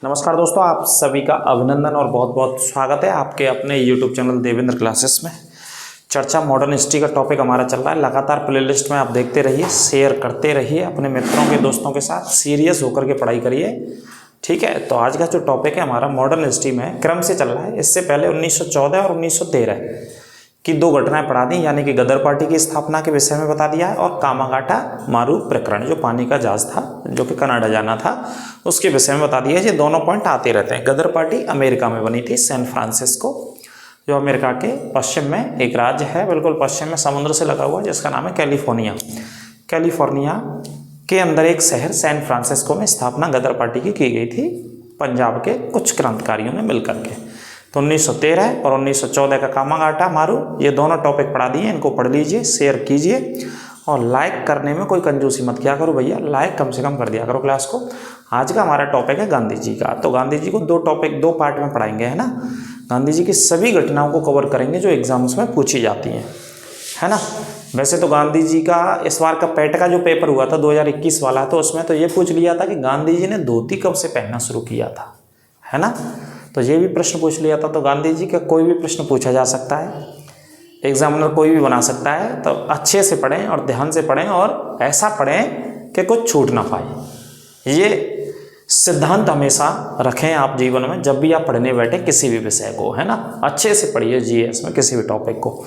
नमस्कार दोस्तों, आप सभी का अभिनंदन और बहुत बहुत स्वागत है आपके अपने YouTube चैनल देवेंद्र क्लासेस में। चर्चा मॉडर्न हिस्ट्री का टॉपिक हमारा चल रहा है। लगातार प्लेलिस्ट में आप देखते रहिए, शेयर करते रहिए अपने मित्रों के दोस्तों के साथ, सीरियस होकर के पढ़ाई करिए। ठीक है, तो आज का जो टॉपिक है हमारा मॉडर्न हिस्ट्री में क्रम से चल रहा है। इससे पहले 1914 और 1913 की दो घटनाएं पढ़ा दी, यानी कि गदर पार्टी की स्थापना के विषय में बता दिया है और कामागाटा मारू प्रकरण जो पानी का जहाज था जो कि कनाडा जाना था उसके विषय में बता दिया है। ये दोनों पॉइंट आते रहते हैं। गदर पार्टी अमेरिका में बनी थी, सैन फ्रांसिस्को जो अमेरिका के पश्चिम में एक राज्य है, बिल्कुल पश्चिम में समुद्र से लगा हुआ, जिसका नाम है कैलिफोर्निया। कैलिफोर्निया के अंदर एक शहर सैन फ्रांसिस्को में स्थापना गदर पार्टी की गई थी, पंजाब के कुछ क्रांतिकारियों ने मिलकर के। तो 1913 और 1914 का कामागाटा मारू, ये दोनों टॉपिक पढ़ा दिए, इनको पढ़ लीजिए, शेयर कीजिए और लाइक करने में कोई कंजूसी मत किया करो भैया, लाइक कम से कम कर दिया करो क्लास को। आज का हमारा टॉपिक है गांधी जी का। तो गांधी जी को दो पार्ट में पढ़ाएंगे, है ना। गांधी जी की सभी घटनाओं को कवर करेंगे जो एग्जाम्स में पूछी जाती हैं, है ना। वैसे तो गांधी जी का इस बार का पेट का जो पेपर हुआ था 2021 वाला, तो उसमें तो ये पूछ लिया था कि गांधी जी ने धोती कब से पहनना शुरू किया था, है ना। तो ये भी प्रश्न पूछ लिया था। तो गांधी जी का कोई भी प्रश्न पूछा जा सकता है, एग्जामिनर कोई भी बना सकता है। तो अच्छे से पढ़ें और ध्यान से पढ़ें और ऐसा पढ़ें कि कुछ छूट ना पाए। ये सिद्धांत हमेशा रखें आप जीवन में, जब भी आप पढ़ने बैठे किसी भी विषय को, है ना। अच्छे से पढ़िए जीएस में किसी भी टॉपिक को।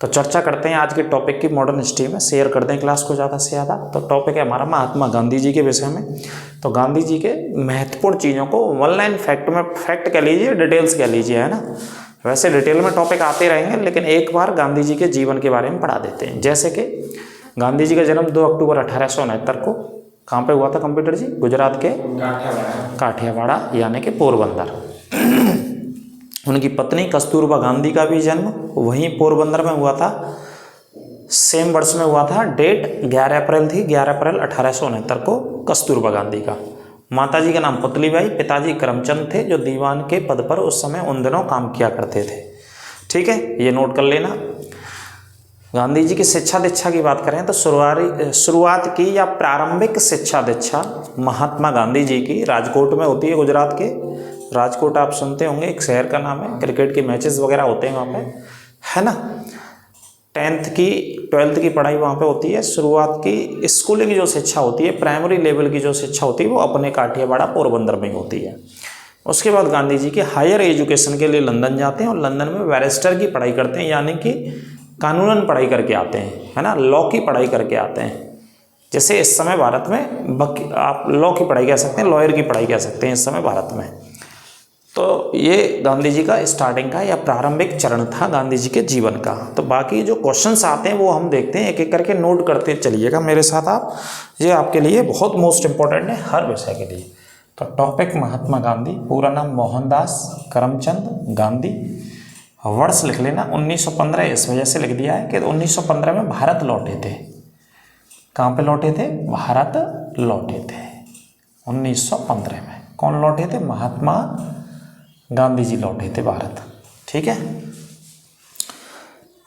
तो चर्चा करते हैं आज के टॉपिक की मॉडर्न हिस्ट्री में। शेयर कर दें क्लास को ज़्यादा से ज़्यादा। तो टॉपिक है हमारा महात्मा गांधी जी के विषय में। तो गांधी जी के महत्वपूर्ण चीज़ों को वन लाइन फैक्ट में फैक्ट कह लीजिए, डिटेल्स कह लीजिए, है ना। वैसे डिटेल में टॉपिक आते रहेंगे, लेकिन एक बार गांधी जी के जीवन के बारे में पढ़ा देते हैं। जैसे कि गांधी जी का जन्म 2 अक्टूबर 1869 को कहाँ पे हुआ था कंप्यूटर जी? गुजरात के काठियावाड़ा यानी कि पोरबंदर। उनकी पत्नी कस्तूरबा गांधी का भी जन्म वहीं पोरबंदर में हुआ था, सेम वर्ष में हुआ था। डेट 11 अप्रैल थी, 11 अप्रैल 1869 को कस्तूरबा गांधी का। माताजी का नाम पुतलीबाई, पिताजी करमचंद थे जो दीवान के पद पर उस समय उन दिनों काम किया करते थे। ठीक है, ये नोट कर लेना। गांधी जी की शिक्षा दीक्षा की बात करें तो शुरुआत की या प्रारंभिक शिक्षा दीक्षा महात्मा गांधी जी की राजकोट में होती है। गुजरात के राजकोट आप सुनते होंगे, एक शहर का नाम है, क्रिकेट के मैचेस वगैरह होते हैं वहाँ पे, है ना। 10th की 12th की पढ़ाई वहाँ पे होती है। शुरुआत की स्कूलिंग जो शिक्षा होती है, प्राइमरी लेवल की जो शिक्षा होती है, वो अपने काठियावाड़ा पोरबंदर में होती है। उसके बाद गांधी जी के हायर एजुकेशन के लिए लंदन जाते हैं और लंदन में बैरिस्टर की पढ़ाई करते हैं, यानी कि कानूनन पढ़ाई करके आते हैं, है ना। लॉ की पढ़ाई करके आते हैं। जैसे इस समय भारत में आप लॉ की पढ़ाई कह सकते हैं, लॉयर की पढ़ाई कह सकते हैं इस समय भारत में। तो ये गांधी जी का स्टार्टिंग का या प्रारंभिक चरण था गांधी जी के जीवन का। तो बाकी जो क्वेश्चंस आते हैं वो हम देखते हैं, एक एक करके नोट करते चलिएगा मेरे साथ आप। ये आपके लिए बहुत मोस्ट इंपॉर्टेंट है हर विषय के लिए। तो टॉपिक महात्मा गांधी, पूरा नाम मोहनदास करमचंद गांधी। वर्ष लिख लेना 1915, इस वजह से लिख दिया है कि 1915 में भारत लौटे थे। कहाँ पे लौटे थे? भारत लौटे थे 1915 में। कौन लौटे थे? महात्मा गांधी जी लौटे थे भारत। ठीक है।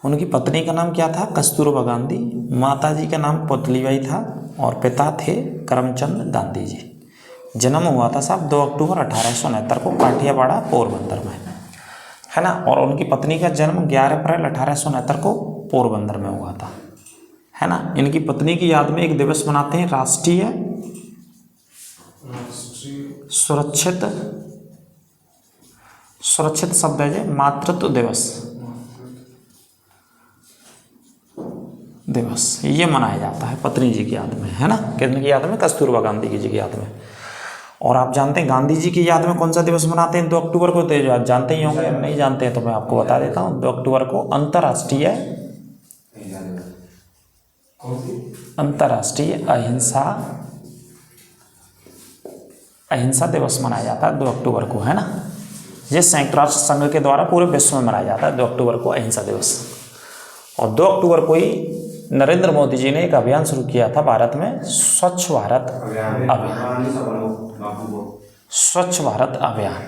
उनकी पत्नी का नाम क्या था? कस्तूरबा गांधी। माता जी का नाम पुतलीबाई था और पिता थे करमचंद गांधी जी। जन्म हुआ था साहब 2 अक्टूबर 1869 को काठियावाड़ा पोरबंदर में, है ना। और उनकी पत्नी का जन्म 11 अप्रैल 1869 को पोरबंदर में हुआ था, है ना। इनकी पत्नी की याद में एक दिवस मनाते हैं, राष्ट्रीय सुरक्षित शब्द है मातृत्व दिवस ये मनाया जाता है पत्नी जी की याद में, है ना। किसकी याद में? कस्तूरबा गांधी जी की याद में। और आप जानते हैं गांधी जी की याद में कौन सा दिवस मनाते हैं 2 अक्टूबर को? तो आप जानते ही होंगे, नहीं जानते हैं तो मैं आपको बता देता हूँ। 2 अक्टूबर को अंतर्राष्ट्रीय अहिंसा दिवस मनाया जाता है 2 अक्टूबर को, है ना। ये संयुक्त राष्ट्र संघ के द्वारा पूरे विश्व में मनाया जाता है 2 अक्टूबर को अहिंसा दिवस। और 2 अक्टूबर को ही नरेंद्र मोदी जी ने एक अभियान शुरू किया था भारत में, स्वच्छ भारत अभियान।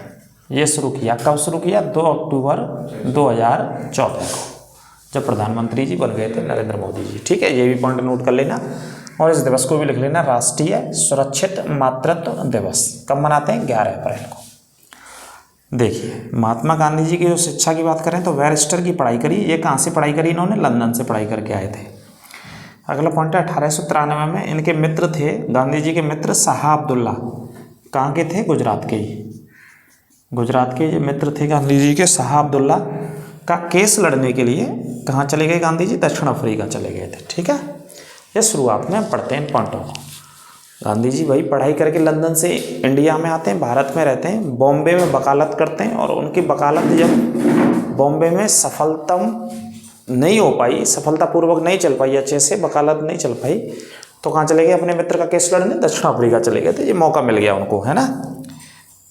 ये शुरू किया, कब शुरू किया? 2 अक्टूबर 2014 को, जब प्रधानमंत्री जी बन गए थे नरेंद्र मोदी जी। ठीक है, ये भी पॉइंट नोट कर लेना। और इस दिवस को भी लिख लेना, राष्ट्रीय सुरक्षित मातृत्व दिवस। कब मनाते हैं? 11 अप्रैल को। देखिए महात्मा गांधी जी की जो शिक्षा की बात करें तो बैरिस्टर की पढ़ाई करी। ये कहाँ से पढ़ाई करी इन्होंने? लंदन से पढ़ाई करके आए थे। अगला पॉइंट है 1893 में इनके मित्र थे, गांधी जी के मित्र शाह अब्दुल्ला। कहाँ के थे? गुजरात के ही। गुजरात के मित्र थे गांधी जी के शाह अब्दुल्ला का केस लड़ने के लिए कहाँ चले गए गांधी जी? दक्षिण अफ्रीका चले गए थे। ठीक है, ये शुरुआत में हम पढ़ते हैं इन पॉइंटों को। गांधी जी भाई पढ़ाई करके लंदन से इंडिया में आते हैं, भारत में रहते हैं, बॉम्बे में वकालत करते हैं और उनकी वकालत जब बॉम्बे में सफलता नहीं हो पाई, सफलतापूर्वक नहीं चल पाई, अच्छे से वकालत नहीं चल पाई, तो कहाँ चले गए? अपने मित्र का केस लड़ने दक्षिण अफ्रीका चले गए थे। ये मौका मिल गया उनको, है ना।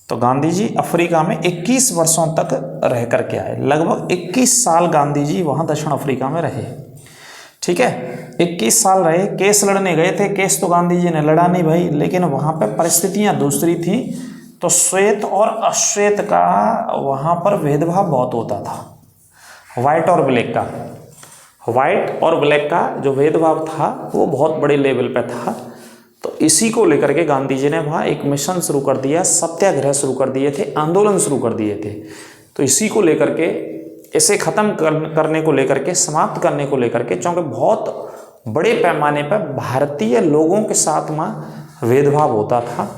तो गांधी जी अफ्रीका में 21 वर्षों तक रह करके आए। लगभग 21 साल गांधी जी वहाँ दक्षिण अफ्रीका में रहे। ठीक है, 21 साल रहे, केस लड़ने गए थे। केस तो गांधी जी ने लड़ा नहीं भाई, लेकिन वहाँ पे परिस्थितियाँ दूसरी थी। तो श्वेत और अश्वेत का वहाँ पर भेदभाव बहुत होता था, वाइट और ब्लैक का। वाइट और ब्लैक का जो भेदभाव था वो बहुत बड़े लेवल पे था। तो इसी को लेकर के गांधी जी ने वहाँ एक मिशन शुरू कर दिया, सत्याग्रह शुरू कर दिए थे, आंदोलन शुरू कर दिए थे। तो इसी को लेकर के, इसे ख़त्म करने को लेकर के, समाप्त करने को लेकर के, क्योंकि बहुत बड़े पैमाने पर भारतीय लोगों के साथ वहाँ भेदभाव होता था।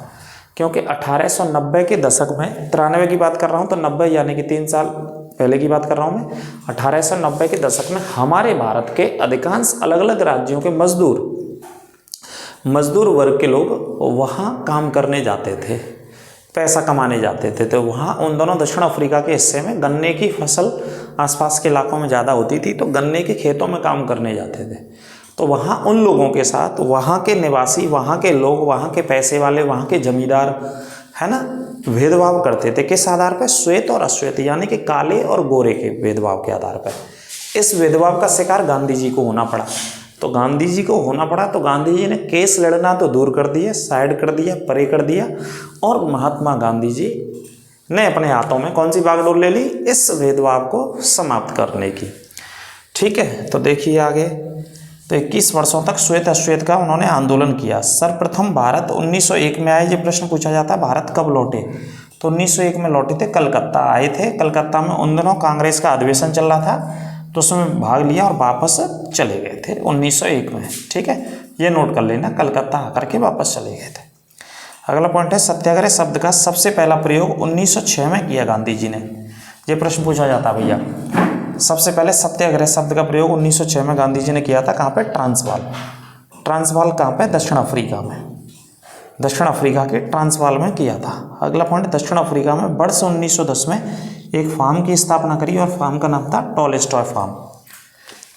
क्योंकि 1890 के दशक में, 93 की बात कर रहा हूँ तो 90 यानी कि 3 साल पहले की बात कर रहा हूँ मैं, 1890 के दशक में हमारे भारत के अधिकांश अलग अलग राज्यों के मजदूर वर्ग के लोग वहाँ काम करने जाते थे, पैसा कमाने जाते थे। तो वहाँ उन दोनों दक्षिण अफ्रीका के हिस्से में गन्ने की फसल आसपास के इलाकों में ज़्यादा होती थी, तो गन्ने के खेतों में काम करने जाते थे। तो वहाँ उन लोगों के साथ वहाँ के निवासी, वहाँ के लोग, वहाँ के पैसे वाले, वहाँ के जमींदार, है ना, भेदभाव करते थे। किस आधार पर? श्वेत और अश्वेत, यानी कि काले और गोरे के भेदभाव के आधार पर। इस भेदभाव का शिकार गांधी जी को होना पड़ा। तो गांधी जी को होना पड़ा तो गांधी जी ने केस लड़ना तो दूर कर दिया, साइड कर दिया, परे कर दिया, और महात्मा गांधी जी ने अपने हाथों में कौन सी बागडोर ले ली? इस भेदभाव को समाप्त करने की। ठीक है, तो देखिए आगे। तो 21 वर्षों तक श्वेत अश्वेत का उन्होंने आंदोलन किया। सर्वप्रथम भारत 1901 में आए। ये प्रश्न पूछा जाता है भारत कब लौटे? तो 1901 में लौटे थे, कलकत्ता आए थे। कलकत्ता में उन दिनों कांग्रेस का अधिवेशन चल रहा था, तो उसमें भाग लिया और वापस चले गए थे 1901 में। ठीक है, ये नोट कर लेना, कलकत्ता आकर के वापस चले गए थे। अगला पॉइंट है सत्याग्रह शब्द का सबसे पहला प्रयोग 1906 में किया गांधी जी ने। ये प्रश्न पूछा जाता है भैया, सबसे पहले सत्याग्रह शब्द का प्रयोग 1906 में गांधी जी ने किया था। कहाँ पे? ट्रांसवाल। ट्रांसवाल कहाँ पे? दक्षिण अफ्रीका में। दक्षिण अफ्रीका के ट्रांसवाल में किया था। अगला पॉइंट, दक्षिण अफ्रीका में वर्ष 1910 में एक फार्म की स्थापना करी और फार्म का नाम था टॉलस्टॉय फार्म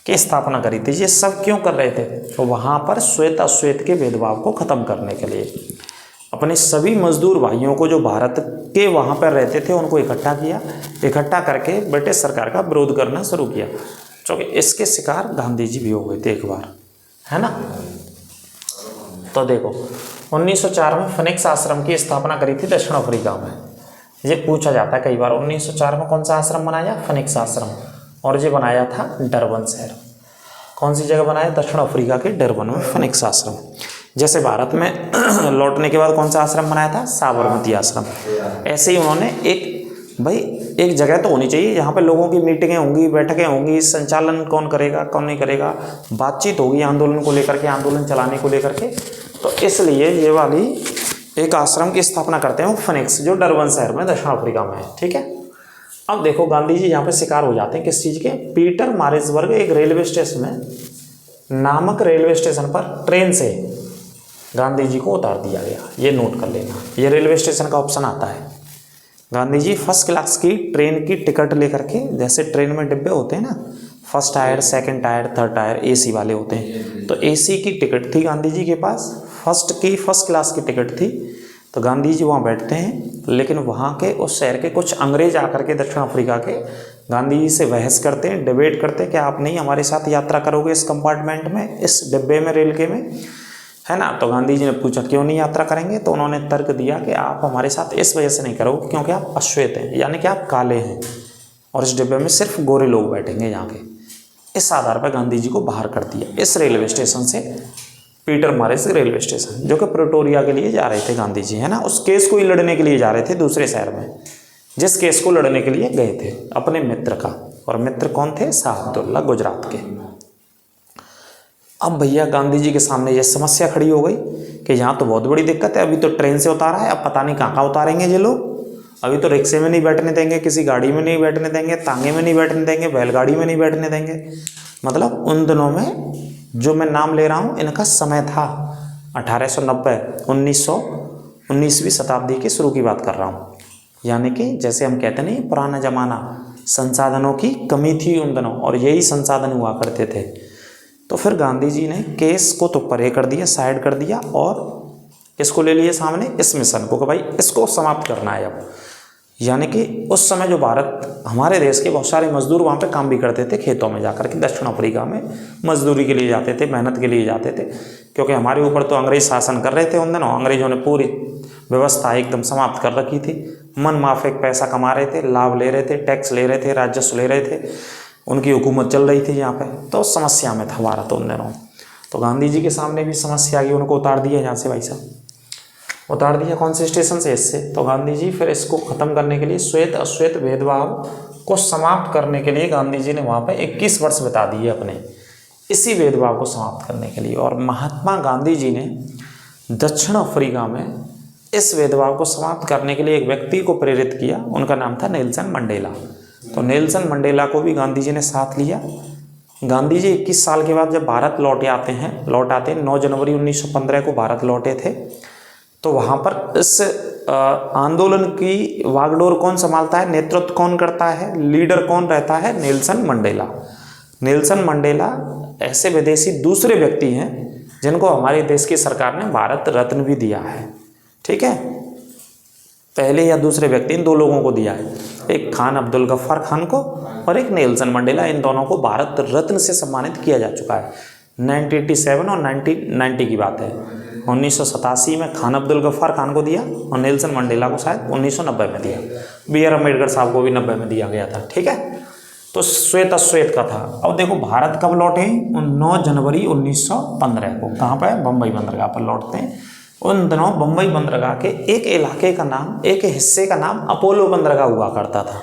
की स्थापना करी थी। ये सब क्यों कर रहे थे? तो वहाँ पर श्वेत अश्वेत के भेदभाव को ख़त्म करने के लिए अपने सभी मजदूर भाइयों को जो भारत के वहाँ पर रहते थे उनको इकट्ठा किया। इकट्ठा करके ब्रिटिश सरकार का विरोध करना शुरू किया, क्योंकि इसके शिकार गांधी जी भी हो गए थे एक बार, है ना। तो देखो 1904 में फिनिक्स आश्रम की स्थापना करी थी दक्षिण अफ्रीका में। ये पूछा जाता है कई बार, 1904 में कौन सा आश्रम बनाया? फिनिक्स आश्रम। और ये बनाया था डरबन शहर। कौन सी जगह बनाया? दक्षिण अफ्रीका के डरबन में फिनिक्स आश्रम। जैसे भारत में लौटने के बाद कौन सा आश्रम बनाया था? साबरमती आश्रम। ऐसे ही उन्होंने एक जगह तो होनी चाहिए जहाँ पे लोगों की मीटिंगें होंगी, बैठकें होंगी, संचालन कौन करेगा कौन नहीं करेगा, बातचीत होगी आंदोलन को लेकर के, आंदोलन चलाने को लेकर के। तो इसलिए ये वाली एक आश्रम की स्थापना करते हैं वो फिनिक्स, जो डरबन शहर में दक्षिण अफ्रीका में है। ठीक है, अब देखो गांधी जी यहाँ पे शिकार हो जाते हैं किस चीज़ के? पीटर मारिट्सबर्ग एक रेलवे स्टेशन नामक रेलवे स्टेशन पर ट्रेन से गांधी जी को उतार दिया गया। ये नोट कर लेना, ये रेलवे स्टेशन का ऑप्शन आता है। गांधी जी फर्स्ट क्लास की ट्रेन की टिकट लेकर के, जैसे ट्रेन में डिब्बे होते हैं ना, first tier, second tier, third tier, AC वाले होते हैं, तो एसी की टिकट थी गांधी जी के पास, फर्स्ट क्लास की टिकट थी। तो गांधी जी वहाँ बैठते हैं, लेकिन वहाँ के उस शहर के कुछ अंग्रेज आकर के दक्षिण अफ्रीका के गांधी जी से बहस करते हैं, डिबेट करते हैं कि आप नहीं हमारे साथ यात्रा करोगे इस कंपार्टमेंट में, इस डिब्बे में, रेल के में, है ना। तो गांधी जी ने पूछा क्यों नहीं यात्रा करेंगे? तो उन्होंने तर्क दिया कि आप हमारे साथ इस वजह से नहीं करोगे क्योंकि आप अश्वेत हैं, यानी कि आप काले हैं, और इस डिब्बे में सिर्फ गोरे लोग बैठेंगे यहाँ के। इस आधार पर गांधी जी को बाहर कर दिया इस रेलवे स्टेशन से, पीटर मारिस रेलवे स्टेशन, जो कि प्रिटोरिया के लिए जा रहे थे गांधी जी, है ना। उस केस को ही लड़ने के लिए जा रहे थे दूसरे शहर में, जिस केस को लड़ने के लिए गए थे अपने मित्र का, और मित्र कौन थे? शाह अब्दुल्ला गुजरात के। अब भैया गांधी जी के सामने यह समस्या खड़ी हो गई कि यहाँ तो बहुत बड़ी दिक्कत है, अभी तो ट्रेन से उतारा है, अब पता नहीं कहाँ कहाँ उतारेंगे ये लोग, अभी तो रिक्शे में नहीं बैठने देंगे, किसी गाड़ी में नहीं बैठने देंगे, तांगे में नहीं बैठने देंगे, बैलगाड़ी में नहीं बैठने देंगे। मतलब उन दिनों में जो मैं नाम ले रहा हूँ इनका समय था 1890 19वीं शताब्दी की शुरू की बात कर रहा हूँ। यानी कि जैसे हम कहते नहीं पुराना जमाना, संसाधनों की कमी थी उन दिनों और यही संसाधन हुआ करते थे। तो फिर गांधी जी ने केस को तो परे कर दिया, साइड कर दिया और इसको ले लिए सामने, इस मिशन को कि भाई इसको समाप्त करना है अब। यानी कि उस समय जो भारत, हमारे देश के बहुत सारे मजदूर वहाँ पे काम भी करते थे, खेतों में जाकर के दक्षिण अफ्रीका में मजदूरी के लिए जाते थे, मेहनत के लिए जाते थे, क्योंकि हमारे ऊपर तो अंग्रेज शासन कर रहे थे उन दिनों। अंग्रेजों ने पूरी व्यवस्था एकदम समाप्त कर रखी थी, मन माफिक पैसा कमा रहे थे, लाभ ले रहे थे, टैक्स ले रहे थे, राजस्व ले रहे थे, उनकी हुकूमत चल रही थी यहाँ पे। तो समस्या में था भारत उन दिनों। तो गांधी जी के सामने भी समस्या आ गई, उनको उतार दिया यहाँ से, भाई साहब उतार दिया। कौन से स्टेशन से? इससे। तो गांधी जी फिर इसको ख़त्म करने के लिए, श्वेत अश्वेत भेदभाव को समाप्त करने के लिए गांधी जी ने वहाँ पे 21 वर्ष बिता दिए अपने इसी भेदभाव को समाप्त करने के लिए। और महात्मा गांधी जी ने दक्षिण अफ्रीका में इस भेदभाव को समाप्त करने के लिए एक व्यक्ति को प्रेरित किया, उनका नाम था नेल्सन मंडेला। तो नेल्सन मंडेला को भी गांधी जी ने साथ लिया। गांधी जी 21 साल के बाद जब भारत लौट आते हैं 9 जनवरी 1915 को भारत लौटे थे, तो वहाँ पर इस आंदोलन की वागडोर कौन संभालता है, नेतृत्व कौन करता है, लीडर कौन रहता है? Nelson Mandela. नेल्सन मंडेला ऐसे विदेशी दूसरे व्यक्ति हैं जिनको हमारे देश की सरकार ने भारत रत्न भी दिया है। ठीक है, पहले या दूसरे व्यक्ति, इन 2 लोगों को दिया है, एक खान अब्दुल गफ्फार खान को और एक नेल्सन मंडेला। इन दोनों को भारत रत्न से सम्मानित किया जा चुका है। 1987 और 1990 की बात है। 1987 में खान अब्दुल गफ्फार खान को दिया और नेल्सन मंडेला को शायद 1990 में दिया। BR अम्बेडकर साहब को भी 90 में दिया गया था। ठीक है, तो श्वेत अश्वेत का था। अब देखो भारत कब लौटे? 9 जनवरी 1915 को। कहाँ पर? बम्बई बंदरगाह पर लौटते हैं। उन दिनों बम्बई बंदरगाह के एक इलाके का नाम, एक हिस्से का नाम अपोलो बंदरगाह हुआ करता था।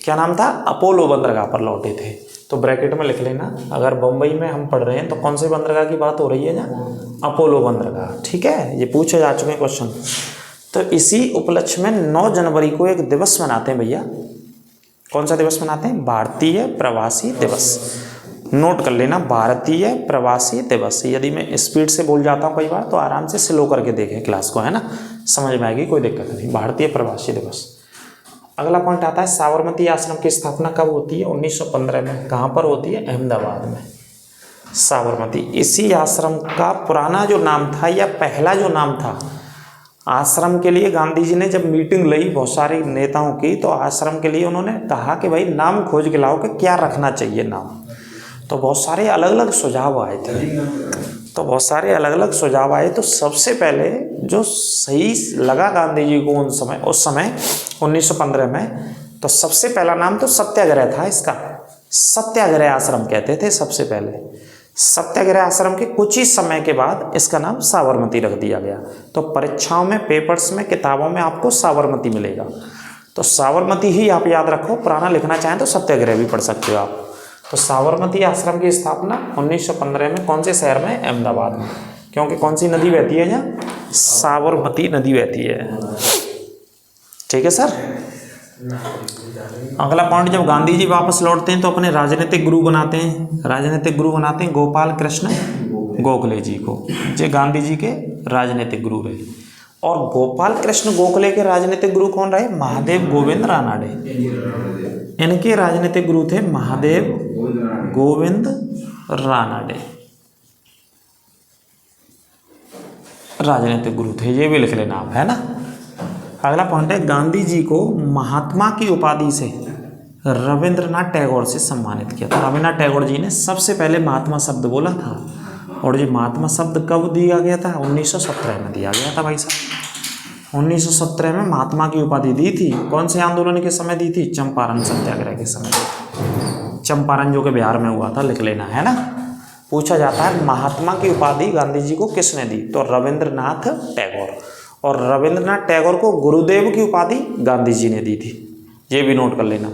क्या नाम था? अपोलो बंदरगाह पर लौटे थे। तो ब्रैकेट में लिख लेना, अगर बम्बई में हम पढ़ रहे हैं तो कौन से बंदरगाह की बात हो रही है ना? अपोलो बंदरगाह। ठीक है, ये पूछे जा चुके हैं क्वेश्चन। तो इसी उपलक्ष्य में 9 जनवरी को एक दिवस मनाते हैं भैया। कौन सा दिवस मनाते हैं? भारतीय प्रवासी दिवस। नोट कर लेना, भारतीय प्रवासी दिवस। यदि मैं स्पीड से बोल जाता हूँ कई बार तो आराम से स्लो करके देखें क्लास को, है ना, समझ में आएगी, कोई दिक्कत नहीं। भारतीय प्रवासी दिवस। अगला पॉइंट आता है साबरमती आश्रम की स्थापना कब होती है? 1915 में। कहाँ पर होती है? अहमदाबाद में। साबरमती, इसी आश्रम का पुराना जो नाम था या पहला जो नाम था आश्रम के लिए, गांधी जी ने जब मीटिंग ली बहुत सारे नेताओं की, तो आश्रम के लिए उन्होंने कहा कि भाई नाम खोज के लाओ कि क्या रखना चाहिए नाम। तो बहुत सारे अलग अलग सुझाव आए थे। तो सबसे पहले जो सही लगा गांधी जी को उस समय 1915 में, तो सबसे पहला नाम तो सत्याग्रह था इसका। सत्याग्रह आश्रम कहते थे सबसे पहले। सत्याग्रह आश्रम के कुछ ही समय के बाद इसका नाम साबरमती रख दिया गया। तो परीक्षाओं में, पेपर्स में, किताबों में आपको साबरमती मिलेगा। तो साबरमती ही आप याद रखो, पुराना लिखना चाहें तो सत्याग्रह भी पढ़ सकते हो आप। तो साबरमती आश्रम की स्थापना 1915 में कौन से शहर में? अहमदाबाद में। क्योंकि कौन सी नदी बहती है यहाँ? साबरमती नदी बहती है। ठीक है सर। अगला पॉइंट, जब गांधी जी वापस लौटते हैं तो अपने राजनीतिक गुरु बनाते हैं गोपाल कृष्ण गोखले जी को। जो गांधी जी के राजनीतिक गुरु रहे। और गोपाल कृष्ण गोखले के राजनीतिक गुरु कौन रहे? महादेव गोविंद रानाडे। इनके राजनीतिक गुरु थे महादेव गोविंद रानाडे, राजनीतिक गुरु थे। ये भी लिख लेना आप, है ना। अगला पॉइंट है, गांधी जी को महात्मा की उपाधि से रविंद्रनाथ टैगोर से सम्मानित किया था। रविंद्रनाथ टैगोर जी ने सबसे पहले महात्मा शब्द बोला था। और ये महात्मा शब्द कब दिया गया था? 1917 में दिया गया था भाई साहब। 1917 में महात्मा की उपाधि दी थी। कौन से आंदोलन के समय दी थी? चंपारण सत्याग्रह के समय। चंपारण जो कि बिहार में हुआ था, लिख लेना, है ना। पूछा जाता है महात्मा की उपाधि गांधी जी को किसने दी? तो रविंद्रनाथ टैगोर। और रविंद्रनाथ टैगोर को गुरुदेव की उपाधि गांधी जी ने दी थी। ये भी नोट कर लेना।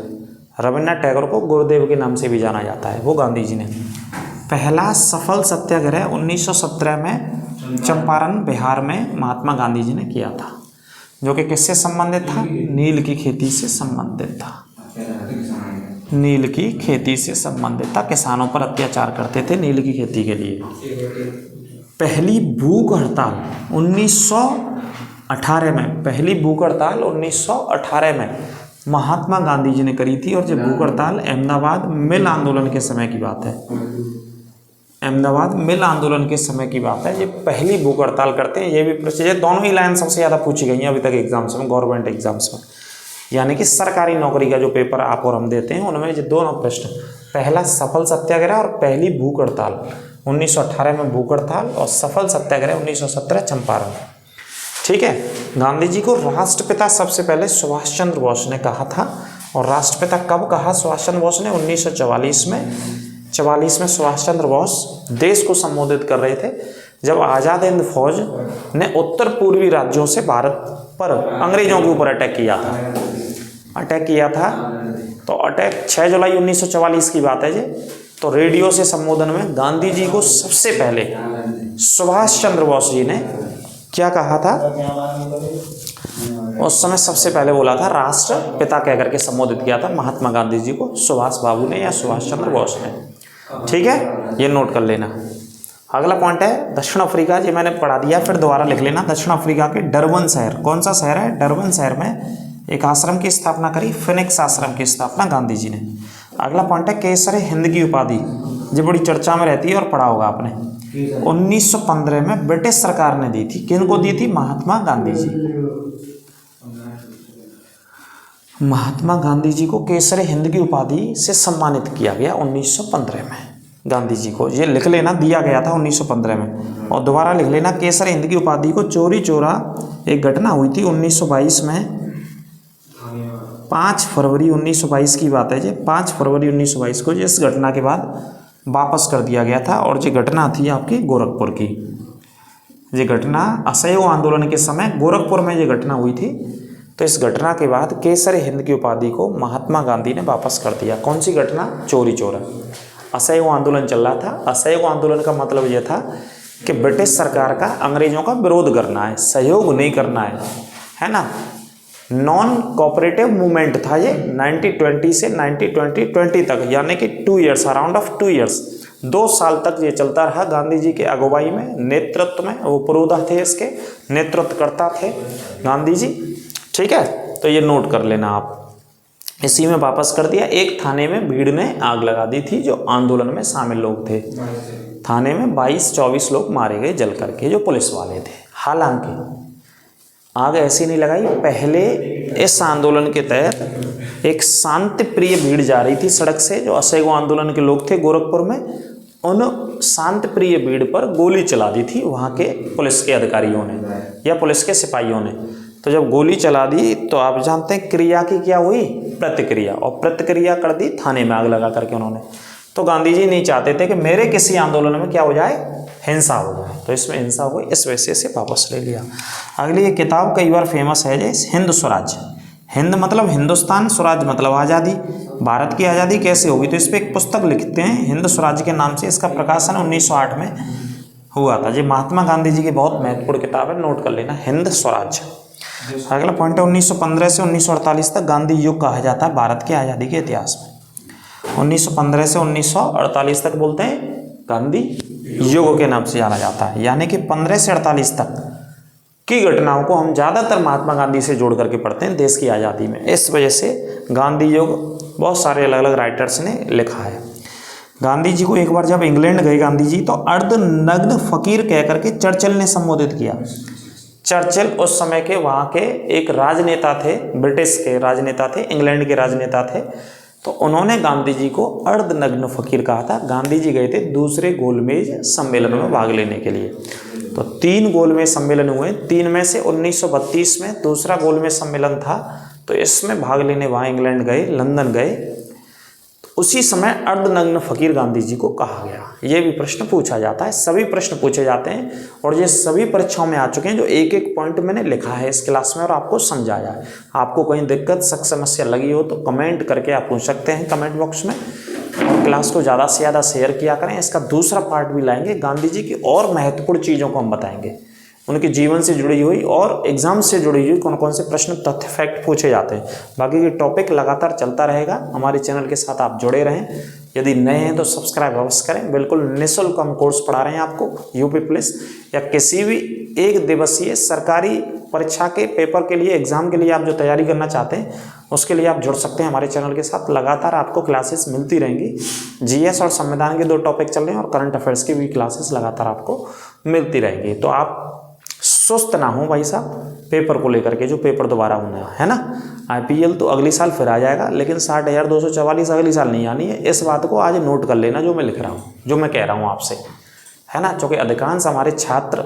रविन्द्रनाथ टैगोर को गुरुदेव के नाम से भी जाना जाता है। वो गांधी जी ने पहला सफल सत्याग्रह 1917 में चंपारण बिहार में महात्मा गांधी जी ने किया था, जो कि किससे संबंधित था? नील की खेती से संबंधित था। नील की खेती से संबंधित था। किसानों पर अत्याचार करते थे नील की खेती के लिए। पहली भूख हड़ताल 1918 में, पहली भूख हड़ताल 1918 में महात्मा गांधी जी ने करी थी। और जो भूख हड़ताल अहमदाबाद मिल आंदोलन के समय की बात है। अहमदाबाद मिल आंदोलन के समय की बात है। ये पहली भूख हड़ताल करते हैं। ये भी प्रश्न, ये दोनों ही लाइन सबसे ज़्यादा पूछी गई हैं अभी तक एग्जाम्स में, गवर्नमेंट एग्जाम्स में, यानी कि सरकारी नौकरी का जो पेपर आप और हम देते हैं उनमें ये दोनों प्रश्न, पहला सफल सत्याग्रह और पहली भूख हड़ताल 1918 में भूख हड़ताल और सफल सत्याग्रह 1917 चंपारण। ठीक है। गांधी जी को राष्ट्रपिता सबसे पहले सुभाष चंद्र बोस ने कहा था। और राष्ट्रपिता कब कहा सुभाष चंद्र बोस ने? 1944 में। 44 में सुभाष चंद्र बोस देश को संबोधित कर रहे थे जब आज़ाद हिंद फौज ने उत्तर पूर्वी राज्यों से भारत पर अंग्रेजों के ऊपर अटैक किया था। तो अटैक 6 जुलाई 1944 की बात है जी। तो रेडियो से संबोधन में गांधी जी को सबसे पहले सुभाष चंद्र बोस जी ने क्या कहा था? उस समय सबसे पहले बोला था राष्ट्रपिता कह करके संबोधित किया था महात्मा गांधी जी को सुभाष बाबू ने या सुभाष चंद्र बोस ने। ठीक है, ये नोट कर लेना। अगला पॉइंट है दक्षिण अफ्रीका। ये मैंने पढ़ा दिया, फिर दोबारा लिख लेना। दक्षिण अफ्रीका के डरबन शहर, कौन सा शहर है? डरबन शहर में एक आश्रम की स्थापना करी, फिनिक्स आश्रम की स्थापना गांधी जी ने। अगला पॉइंट है केसर हिंद की उपाधि। ये बड़ी चर्चा में रहती है और पढ़ा होगा आपने। 1915 में ब्रिटिश सरकार ने दी थी। किन को दी थी? महात्मा गांधी जी। महात्मा गांधी जी को केसर हिंद की उपाधि से सम्मानित किया गया 1915 में। गांधी जी को ये लिख लेना, दिया गया था 1915 में। और दोबारा लिख लेना केसर हिंद की उपाधि को चोरी चोरा एक घटना हुई थी 1922 में। 5 फरवरी 1922 की बात है जी। 5 फरवरी 1922 को इस घटना के बाद वापस कर दिया गया था। और ये घटना थी आपकी गोरखपुर की। ये घटना असहयोग आंदोलन के समय गोरखपुर में ये घटना हुई थी। तो इस घटना के बाद केसर हिंद की उपाधि को महात्मा गांधी ने वापस कर दिया। कौन सी घटना? चोरी चोरा। असहयोग आंदोलन चल रहा था। असहयोग आंदोलन का मतलब यह था कि ब्रिटिश सरकार का अंग्रेजों का विरोध करना है, सहयोग नहीं करना है ना। नॉन कोऑपरेटिव मूवमेंट था ये 1920 से 1920 तक, यानी कि 2 ईयर्स, अराउंड ऑफ 2 ईयर्स, 2 साल तक ये चलता रहा। गांधी जी के अगुवाई में, नेतृत्व में, वो पुरोधा थे, इसके नेतृत्वकर्ता थे गांधी जी। ठीक है, तो ये नोट कर लेना आप। इसी में वापस कर दिया। एक थाने में भीड़ ने आग लगा दी थी जो आंदोलन में शामिल लोग थे। थाने में 22-24 लोग मारे गए जल करके, जो पुलिस वाले थे। हालांकि आग ऐसी नहीं लगाई। पहले इस आंदोलन के तहत एक शांति प्रिय भीड़ जा रही थी सड़क से, जो असहयोग आंदोलन के लोग थे गोरखपुर में। उन शांति प्रिय भीड़ पर गोली चला दी थी वहाँ के पुलिस के अधिकारियों ने या पुलिस के सिपाहियों ने। तो जब गोली चला दी तो आप जानते हैं क्रिया की क्या हुई? प्रतिक्रिया। और प्रतिक्रिया कर दी थाने में आग लगा करके उन्होंने। तो गांधी जी नहीं चाहते थे कि मेरे किसी आंदोलन में क्या हो जाए? हिंसा हो जाए। तो इसमें हिंसा हुई, इस वजह से वापस ले लिया। अगली ये किताब कई बार फेमस है जैसे हिंद स्वराज। हिंद मतलब हिंदुस्तान, स्वराज मतलब आज़ादी। भारत की आज़ादी कैसे होगी? तो इस पर एक पुस्तक लिखते हैं हिंद स्वराज के नाम से। इसका प्रकाशन 1908 में हुआ था। ये महात्मा गांधी जी की बहुत महत्वपूर्ण किताब है, नोट कर लेना, हिंद स्वराज। अगला पॉइंट है 1915 से 1948 तक गांधी युग कहा जाता है भारत की आज़ादी के इतिहास में। 1915 से 1948 तक बोलते हैं गांधी युग के नाम से जाना जाता है, यानी कि 15 से 48 तक की घटनाओं को हम ज़्यादातर महात्मा गांधी से जोड़ करके पढ़ते हैं देश की आज़ादी में। इस वजह से गांधी युग बहुत सारे अलग अलग राइटर्स ने लिखा है। गांधी जी को एक बार जब इंग्लैंड गए गांधी जी, तो अर्धनग्न फकीर कह करके चर्चिल ने संबोधित किया। चर्चिल उस समय के वहाँ के एक राजनेता थे, ब्रिटिश के राजनेता थे, इंग्लैंड के राजनेता थे। तो उन्होंने गांधी जी को अर्धनग्न फकीर कहा था। गांधी जी गए थे दूसरे गोलमेज सम्मेलन में भाग लेने के लिए। तो 3 गोलमेज सम्मेलन हुए। 3 में से 1932 में दूसरा गोलमेज सम्मेलन था। तो इसमें भाग लेने वहाँ इंग्लैंड गए, लंदन गए। उसी समय अर्धनग्न फकीर गांधी जी को कहा गया। ये भी प्रश्न पूछा जाता है, सभी प्रश्न पूछे जाते हैं और ये सभी परीक्षाओं में आ चुके हैं। जो एक एक पॉइंट मैंने लिखा है इस क्लास में और आपको समझाया है। आपको कहीं दिक्कत शक समस्या लगी हो तो कमेंट करके आप पूछ सकते हैं कमेंट बॉक्स में। और क्लास को ज़्यादा से ज़्यादा शेयर किया करें। इसका दूसरा पार्ट भी लाएंगे, गांधी जी की और महत्वपूर्ण चीज़ों को हम बताएंगे, उनके जीवन से जुड़ी हुई और एग्जाम से जुड़ी हुई कौन कौन से प्रश्न तथ्य फैक्ट पूछे जाते हैं। बाकी के टॉपिक लगातार चलता रहेगा। हमारे चैनल के साथ आप जुड़े रहें। यदि नए हैं तो सब्सक्राइब अवश्य करें। बिल्कुल निःशुल्क हम कोर्स पढ़ा रहे हैं आपको। यूपी पुलिस या किसी भी एक दिवसीय सरकारी परीक्षा के पेपर के लिए, एग्जाम के लिए आप जो तैयारी करना चाहते हैं उसके लिए आप जुड़ सकते हैं हमारे चैनल के साथ। लगातार आपको क्लासेस मिलती रहेंगी। जीएस और संविधान के 2 टॉपिक चल रहे हैं और करंट अफेयर्स की भी क्लासेस लगातार आपको मिलती रहेंगी। तो आप सुस्त ना हो भाई साहब पेपर को लेकर के, जो पेपर दोबारा होना है ना। आईपीएल तो अगली साल फिर आ जाएगा, लेकिन 60,244 अगली साल नहीं आनी है। इस बात को आज नोट कर लेना, जो मैं लिख रहा हूँ, जो मैं कह रहा हूँ आपसे, है ना। क्योंकि अधिकांश हमारे छात्र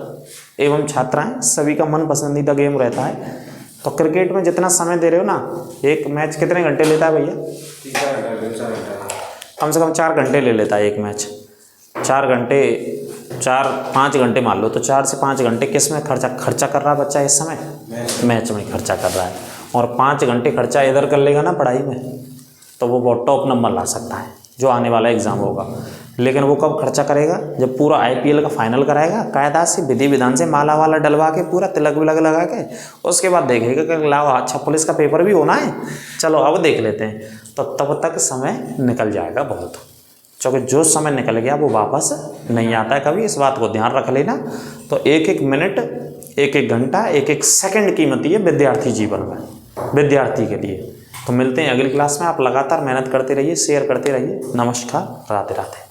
एवं छात्राएं सभी का मन पसंदीदा गेम रहता है। तो क्रिकेट में जितना समय दे रहे हो ना, एक मैच कितने घंटे लेता है भैया? कम से कम 4 घंटे ले लेता है एक मैच। 4 घंटे, 4-5 घंटे मान लो, तो 4 से 5 घंटे किस में खर्चा कर रहा है बच्चा इस समय? मैच में खर्चा कर रहा है। और 5 घंटे खर्चा इधर कर लेगा ना पढ़ाई में, तो वो बहुत टॉप नंबर ला सकता है जो आने वाला एग्जाम होगा। लेकिन वो कब खर्चा करेगा? जब पूरा आईपीएल का फाइनल कराएगा, कायदा से विधि विधान से माला वाला डलवा के, पूरा तिलक विलक लगा के, उसके बाद देखेगा कि लाओ अच्छा पुलिस का पेपर भी होना है, चलो अब देख लेते हैं। तो तब तक समय निकल जाएगा बहुत। क्योंकि जो समय निकल गया वो वापस नहीं आता है कभी। इस बात को ध्यान रख लेना। तो एक एक मिनट, एक एक घंटा, एक एक सेकंड कीमती है विद्यार्थी जीवन में, विद्यार्थी के लिए। तो मिलते हैं अगली क्लास में। आप लगातार मेहनत करते रहिए, शेयर करते रहिए। नमस्कार, राधे राधे।